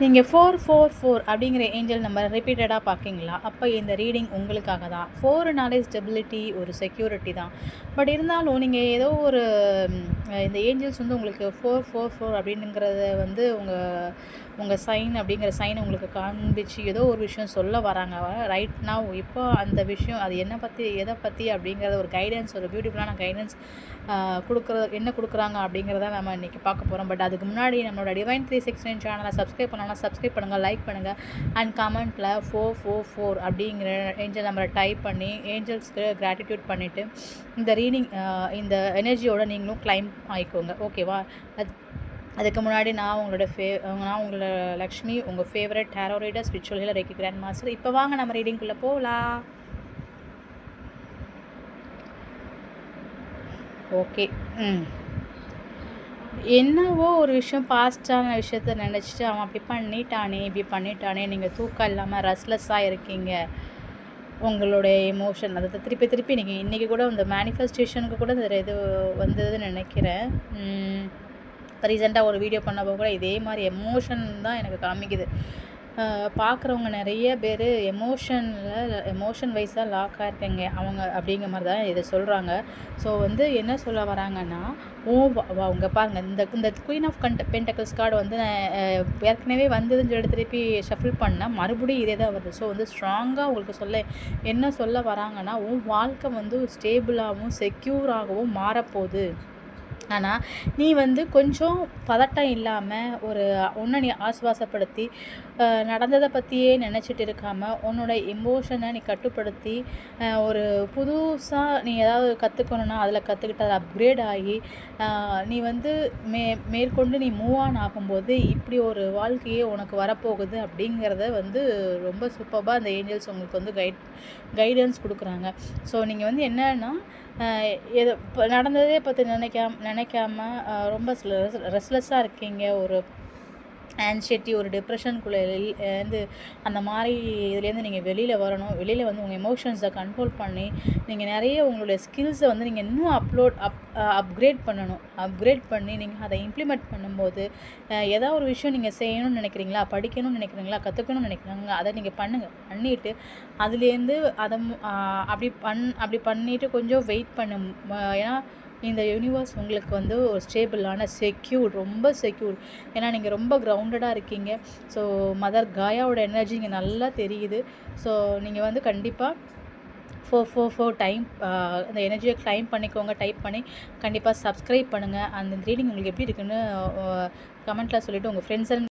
நீங்கள் 444 அப்படிங்கிற angel number ரிப்பீட்டடாக பார்க்கிங்களா? அப்போ இந்த ரீடிங் உங்களுக்காக தான். 4னாலே ஸ்டெபிலிட்டி, ஒரு செக்யூரிட்டி தான். பட் இருந்தாலும் நீங்கள் ஏதோ ஒரு இந்த ஏஞ்சல்ஸ் வந்து உங்களுக்கு 444 அப்படிங்கிறத வந்து உங்கள் சைன் அப்படிங்கிற சைன் உங்களுக்கு காண்பிச்சு ஏதோ ஒரு விஷயம் சொல்ல வராங்க ரைட் நவ். இப்போ அந்த விஷயம் அது என்ன பற்றி, எதை பற்றி அப்படிங்கிறத ஒரு கைடன்ஸ், ஒரு பியூட்டிஃபுல்லான கைடன்ஸ் என்ன கொடுக்குறாங்க அப்படிங்கிறத நம்ம இன்றைக்கி பார்க்க போகிறோம். பட் அதுக்கு முன்னாடி நம்மளோட டிவைன் 369 சேனலை சப்ஸ்கிரைப் பண்ணோன்னா சப்ஸ்கிரைப் பண்ணுங்கள், லைக் பண்ணுங்கள் அண்ட் கமெண்ட்டில் 444 அப்படிங்கிற ஏஞ்சல் நம்பரை டைப் பண்ணி ஏஞ்சல்ஸ்க்கு கிராட்டிடியூட் பண்ணிவிட்டு இந்த ரீடிங் இந்த எனர்ஜியோட நீங்களும் கிளைம் ஆகிக்கோங்க. ஓகேவா? அதுக்கு முன்னாடி நான் உங்களோட லக்ஷ்மி, உங்கள் favourite tarot reader, spiritual healer, reiki grand master. இப்போ வாங்க நம்ம ரீடிங்குள்ளே போகலாம். ஓகே. என்னவோ ஒரு விஷயம் பாஸ்டான விஷயத்த நினச்சிட்டு அவன் அப்படி பண்ணிட்டானே, இப்படி பண்ணிட்டானே, நீங்கள் தூக்கம் இல்லாமல் ரெஸ்ட்லெஸ்ஸாக இருக்கீங்க. உங்களுடைய எமோஷன் அதை திருப்பி நீங்கள் இன்றைக்கி கூட இந்த மேனிஃபெஸ்டேஷனுக்கு கூட இது வந்ததுன்னு நினைக்கிறேன். ரீசெண்டாக ஒரு வீடியோ பண்ணப்போ கூட இதே மாதிரி எமோஷன் தான் எனக்கு காமிக்குது. பார்க்குறவங்க நிறைய பேர் எமோஷன் வைஸாக லாக் ஆகிருக்கீங்க அவங்க அப்படிங்கிற மாதிரி தான் இதை சொல்கிறாங்க. ஸோ வந்து என்ன சொல்ல வராங்கன்னா, அவங்க பாருங்கள், இந்த குயின் ஆஃப் பென்டக்கிள்ஸ் கார்டு வந்து ஏற்கனவே வந்ததுன்னு சொல்லிட்டு திருப்பி ஷஃபில் பண்ணால் மறுபடியும் இதே தான் வருது. ஸோ வந்து ஸ்ட்ராங்காக உங்களுக்கு என்ன சொல்ல வராங்கன்னா, வாழ்க்கை வந்து ஸ்டேபிளாகவும் செக்யூராகவும் மாறப்போகுது. ஆனால் நீ வந்து கொஞ்சம் பதட்டம் இல்லாமல் நீ ஆசுவாசப்படுத்தி நடந்ததை பற்றியே நினச்சிட்டு இருக்காமல் உன்னோட எமோஷனை நீ கட்டுப்படுத்தி ஒரு புதுசாக நீ ஏதாவது கற்றுக்கணுன்னா அதில் கற்றுக்கிட்டு அதை அப்கிரேட் ஆகி நீ வந்து மேற்கொண்டு நீ மூவ் ஆன் ஆகும்போது இப்படி ஒரு வாழ்க்கையே உனக்கு வரப்போகுது அப்படிங்கிறத வந்து ரொம்ப சூப்பராக அந்த ஏஞ்சல்ஸ் உங்களுக்கு வந்து கைடன்ஸ் கொடுக்குறாங்க. ஸோ நீங்கள் வந்து என்னன்னா இப்போ நடந்ததே பற்றி நினைக்காம ரொம்ப ரெஸ்ட்லெஸ்ஸாக இருக்கீங்க. ஒரு ஆன்சைட்டி, ஒரு டிப்ரெஷனுக்குள்ளே இருந்து அந்த மாதிரி இதுலேருந்து நீங்கள் வெளியில் வரணும். வெளியில் வந்து உங்கள் எமோஷன்ஸை கண்ட்ரோல் பண்ணி நீங்கள் நிறைய உங்களுடைய ஸ்கில்ஸை வந்து நீங்கள் இன்னும் அப்கிரேட் பண்ணி நீங்கள் அதை இம்ப்ளிமெண்ட் பண்ணும்போது ஏதாவது ஒரு விஷயம் நீங்கள் செய்யணும்னு நினைக்கிறீங்களா, படிக்கணும்னு நினைக்கிறீங்களா, கற்றுக்கணும்னு நினைக்கிறீங்களா, அதை நீங்கள் பண்ணிவிட்டு அதுலேருந்து அதை அப்படி பண்ணிவிட்டு கொஞ்சம் வெயிட் பண்ணும். ஏன்னா இந்த யூனிவர்ஸ் உங்களுக்கு வந்து ஒரு ஸ்டேபிளான ரொம்ப செக்யூர். ஏன்னா நீங்கள் ரொம்ப கிரவுண்டடாக இருக்கீங்க. ஸோ மதர் காயாவோட எனர்ஜி இங்கே நல்லா தெரியுது. ஸோ நீங்கள் வந்து கண்டிப்பாக 444 டைம் அந்த எனர்ஜியை கிளைம் பண்ணிக்கோங்க. டைப் பண்ணி கண்டிப்பாக சப்ஸ்கிரைப் பண்ணுங்கள். அந்த ரீடிங் உங்களுக்கு எப்படி இருக்குன்னு கமெண்ட்டில் சொல்லிவிட்டு உங்கள் ஃப்ரெண்ட்ஸ் அண்ட்